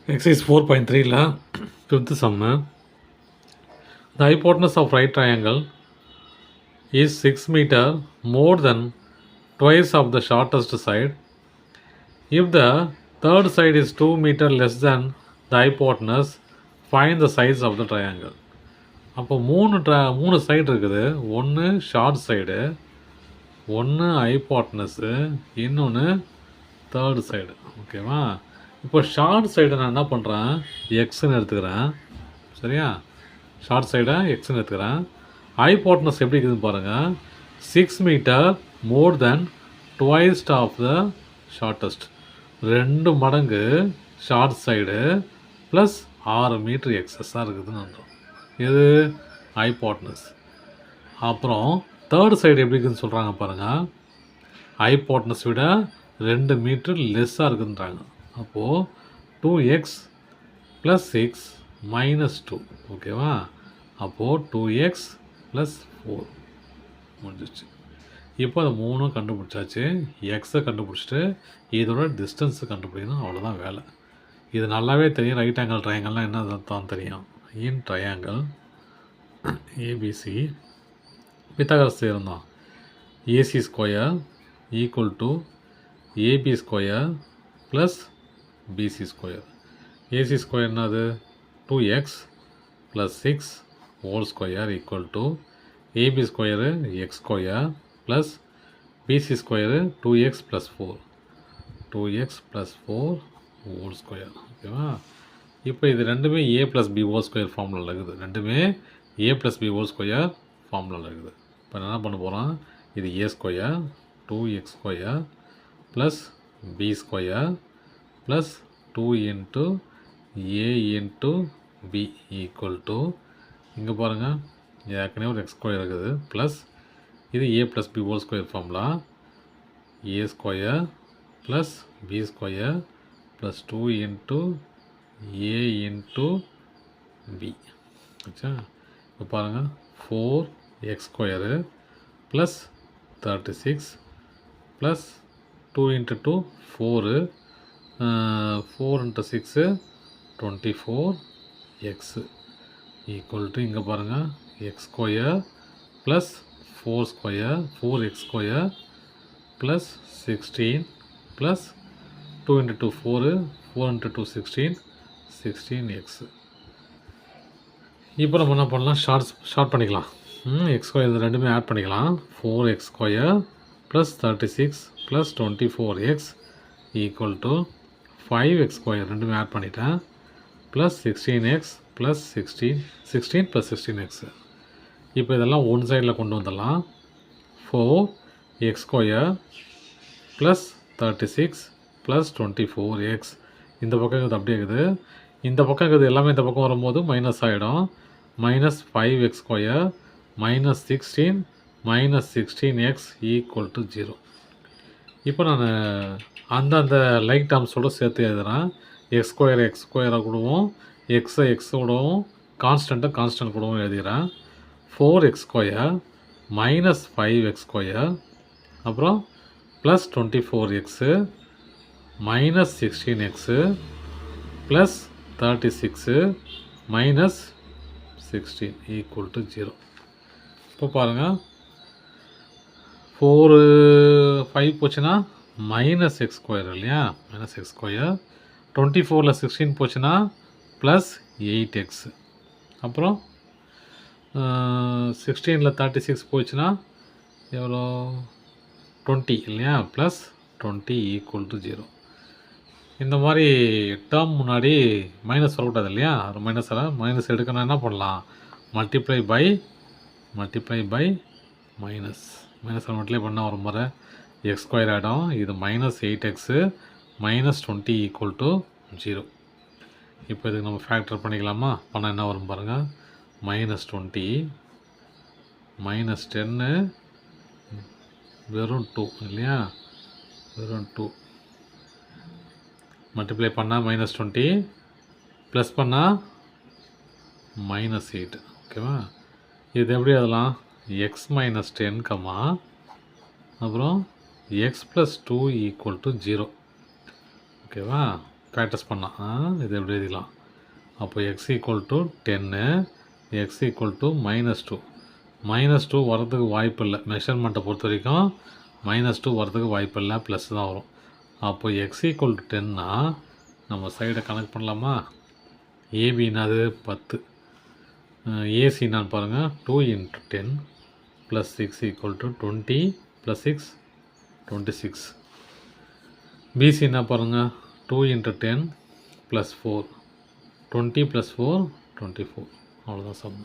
Exercise 4.3 fifth sum. The hypotenuse of right triangle is 6 meter more than twice of the shortest side. If the third side is 2 meter less than the hypotenuse, find the size of the triangle. அப்போ மூணு side இருக்குது. ஒன்று short side, ஒன்று ஹைபாட்னஸு, இன்னொன்று third side. ஓகேவா? இப்போ short சைடை நான் என்ன பண்ணுறேன், எக்ஸ்ன்னு எடுத்துக்கிறேன். சரியா? ஷார்ட் சைடை எக்ஸ்ன்னு எடுத்துக்கிறேன். ஹைபாட்னஸ் எப்படி இருக்குதுன்னு பாருங்கள். 6 metre more then twice of the shortest. 2 மடங்கு ஷார்ட் சைடு ப்ளஸ் 6 மீட்டர் எக்ஸஸாக இருக்குதுன்னு அர்த்தம். இது ஹைபாட்னஸ். அப்புறம் தேர்ட் சைடு எப்படி இருக்குதுன்னு சொல்கிறாங்க பாருங்கள். ஹைபாட்னஸ் விட 2 மீட்டர் லெஸ்ஸாக இருக்குதுன்றாங்க. அப்போது 2x + 6 - 2. ஓகேவா? அப்போது 2x + 4 முடிஞ்சிச்சு. இப்போ அதை 3 கண்டுபிடிச்சாச்சு. எக்ஸை கண்டுபிடிச்சிட்டு இதோட டிஸ்டன்ஸு கண்டுபிடிக்கணும். அவ்வளோதான் வேலை. இது நல்லாவே தெரியும். ரைட் ஆங்கிள் ட்ரையாங்கிள்லாம் என்ன அர்த்தம் தெரியும். இன் ட்ரையாங்கிள் ஏபிசி பித்தாகரஸ் இருந்தோம். AC square equal to AB square plus BC square. AC square என்னது? 2x + 6 whole square equal to AB square x square plus BC square 2x + 4 2x + 4 whole square. ஓகேவா? இப்போ இது ரெண்டுமே a + b whole square ஃபார்முலாவில் இருக்குது. ரெண்டுமே a + b whole square ஃபார்முலாவில் இருக்குது. இப்போ என்ன பண்ண போகிறோம், இது a square 2x square plus b square plus 2 × a × b equal to, இங்கே பாருங்கள் ஏற்கனவே ஒரு எக்ஸ் ஸ்கொயர் இருக்குது, ப்ளஸ் இது a + b whole square formula a square plus b square plus 2 × a × b. ஆச்சா? இப்போ பாருங்கள் 4x square plus 36 plus 2 × 2 4 4 × 6 24x equal to, இங்கே பாருங்கள் X square plus 4 square 4x square plus 16 plus 2 × 2 4 4 × 2 16x. இப்போ நம்ம என்ன பண்ணலாம், ஷார்ட் பண்ணிக்கலாம். எக்ஸ் ஸ்கொயர் இது ரெண்டுமே ஆட் பண்ணிக்கலாம். 4x square plus 36 plus 24x equal to 5x square ரெண்டுமே ஆட் பண்ணிட்டேன் plus 16x plus 16 plus 16x. இப்போ இதெல்லாம் ஒன் சைடில் கொண்டு வந்துடலாம். 4x square plus 36 plus 24x. இந்த பக்கம் இது அப்படியே இருக்குது. இந்த பக்கம் இருக்குது எல்லாமே இந்த பக்கம் வரும்போது மைனஸ் ஆகிடும். -5x square -16 -16x equal to 0. இப்போ நான் அந்த லைக் டேர்ம்ஸோடு சேர்த்து எழுதுகிறேன். எக்ஸ் ஸ்கொயராக கூடவும் எக்ஸோடவும் கான்ஸ்டன்ட் கூடவும் எழுதுகிறேன். 4x ஸ்கொயர் -5x ஸ்கொயர் அப்புறம் plus 24x -16x plus 36 -16 equal to 0. இப்போ பாருங்கள் 4 5 போச்சுன்னா -x ஸ்கொயர் இல்லையா, -x ஸ்கொயர். 24ல் 16 போச்சுன்னா ப்ளஸ் 8x. அப்புறம் 16ல் 36 போச்சுன்னா எவ்வளோ 20 இல்லையா, ப்ளஸ் 20 ஈக்குவல் டு 0. இந்த மாதிரி டேர்ம் முன்னாடி மைனஸ் வரக்கூடாது இல்லையா, ஒரு மைனஸ் எடுக்கணும். என்ன பண்ணலாம், மல்டிப்ளை பை மைனஸ் மல்டிப்ளை பண்ணால் ஒரு முறை எக்ஸ் ஸ்கொயர் ஆகிடும். இது -8x -20 ஈக்குவல் டு 0. இப்போ இதுக்கு நம்ம ஃபேக்டர் பண்ணிக்கலாமா? பண்ணால் என்ன வரும் பாருங்கள். -20 -10 வெறும் 2 இல்லையா, வெறும் 2 மல்டிப்ளை பண்ணால் -20 ப்ளஸ் பண்ணால் -8. ஓகேவா? இது எப்படி அதெல்லாம் x - 10 அப்புறம் x + 2 ஈக்குவல் டு 0. ஓகேவா? ஃபேக்டர்ஸ் பண்ணால் இது எப்படி எழுதிக்கலாம். அப்போ X equal to 10, X equal to -2. -2 வரதுக்கு வாய்ப்பு இல்லை. மெஷர்மெண்ட்டை பொறுத்த வரைக்கும் -2 வரதுக்கு வாய்ப்பு இல்லை, ப்ளஸ் தான் வரும். அப்போ எக்ஸ் ஈக்குவல் டு 10னா நம்ம சைடை கனெக்ட் பண்ணலாமா. ஏபின்னாது 10, ஏசின்னான்னு பாருங்கள் 2 × 10 + 6 = 20 + 6 26. பிசின்னா பாருங்கள் 2 × 10 + 4 20 + 4 24. அவ்வளோதான் சம்.